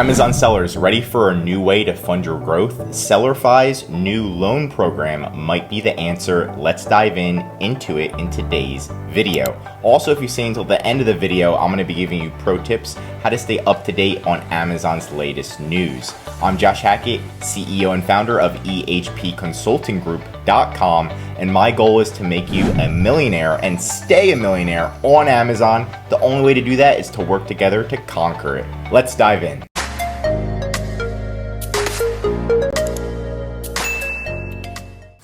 Amazon sellers, ready for a new way to fund your growth? SellersFi's new loan program might be the answer. Let's dive into it in today's video. Also, if you stay until the end of the video, I'm going to be giving you pro tips how to stay up to date on Amazon's latest news. I'm Josh Hackett, CEO and founder of ehpconsultinggroup.com, and my goal is to make you a millionaire and stay a millionaire on Amazon. The only way to do that is to work together to conquer it. Let's dive in.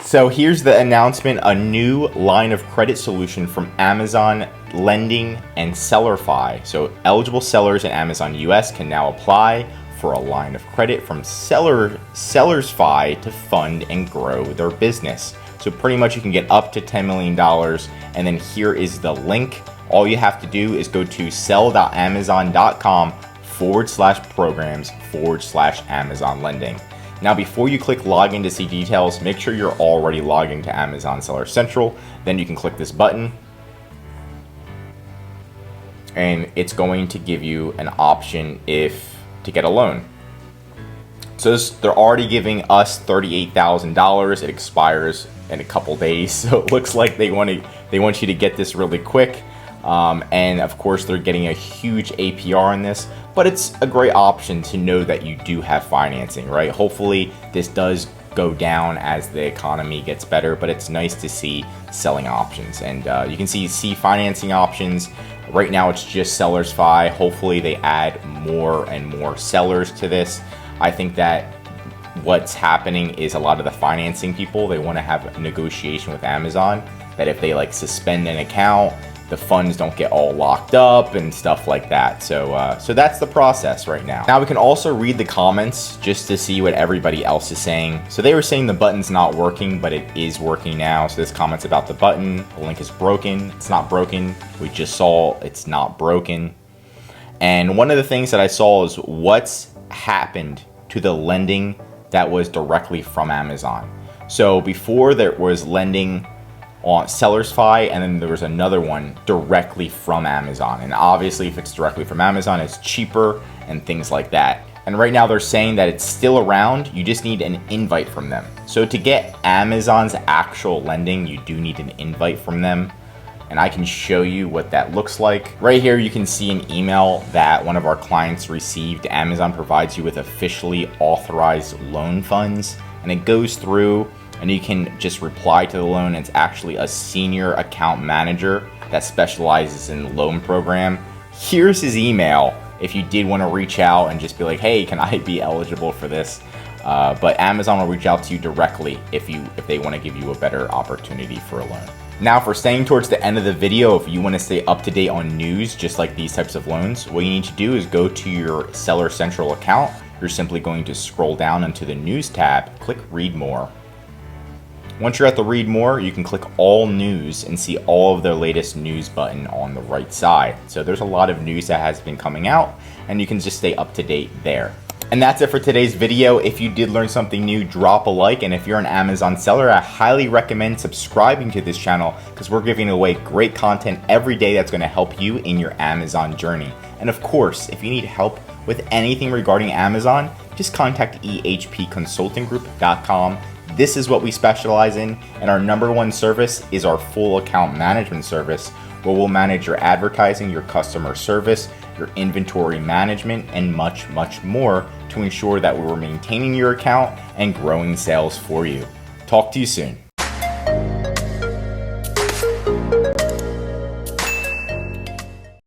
So here's the announcement, a new line of credit solution from Amazon Lending and SellersFi. So eligible sellers in Amazon US can now apply for a line of credit from SellersFi to fund and grow their business. So pretty much you can get up to $10 million. And then here is the link. All you have to do is go to sell.amazon.com/programs/Amazon Lending. Now, before you click login to see details, make sure you're already logged into Amazon Seller Central. Then you can click this button and it's going to give you an option to get a loan. So they're already giving us $38,000. It expires in a couple days. So it looks like they want you to get this really quick. And of course, they're getting a huge APR on this, but it's a great option to know that you do have financing, right? Hopefully this does go down as the economy gets better, but it's nice to see selling options. And you can see financing options. Right now it's just SellersFi. Hopefully they add more and more sellers to this. I think that what's happening is a lot of the financing people, they want to have a negotiation with Amazon that if they suspend an account, the funds don't get all locked up and stuff like that. So that's the process right now. Now we can also read the comments just to see what everybody else is saying. So they were saying the button's not working, but it is working now. So this comment's about the button. The link is broken. It's not broken. We just saw it's not broken. And one of the things that I saw is what's happened to the lending that was directly from Amazon. So before there was lending on SellersFi, and then there was another one directly from Amazon. And obviously if it's directly from Amazon, it's cheaper and things like that. And right now they're saying that it's still around, you just need an invite from them. So to get Amazon's actual lending, you do need an invite from them. And I can show you what that looks like. Right here, you can see an email that one of our clients received. Amazon provides you with officially authorized loan funds, and it goes through and you can just reply to the loan. It's actually a senior account manager that specializes in the loan program. Here's his email if you did want to reach out and just be like, hey, can I be eligible for this? But Amazon will reach out to you directly if they want to give you a better opportunity for a loan. Now, for staying towards the end of the video, if you want to stay up to date on news, just like these types of loans, what you need to do is go to your Seller Central account. You're simply going to scroll down into the news tab, click read more. Once you're at the read more, you can click all news and see all of their latest news button on the right side. So there's a lot of news that has been coming out and you can just stay up to date there. And that's it for today's video. If you did learn something new, drop a like. And if you're an Amazon seller, I highly recommend subscribing to this channel because we're giving away great content every day that's going to help you in your Amazon journey. And of course, if you need help with anything regarding Amazon, just contact ehpconsultinggroup.com. This is what we specialize in, and our #1 service is our full account management service, where we'll manage your advertising, your customer service, your inventory management, and much, much more to ensure that we're maintaining your account and growing sales for you. Talk to you soon.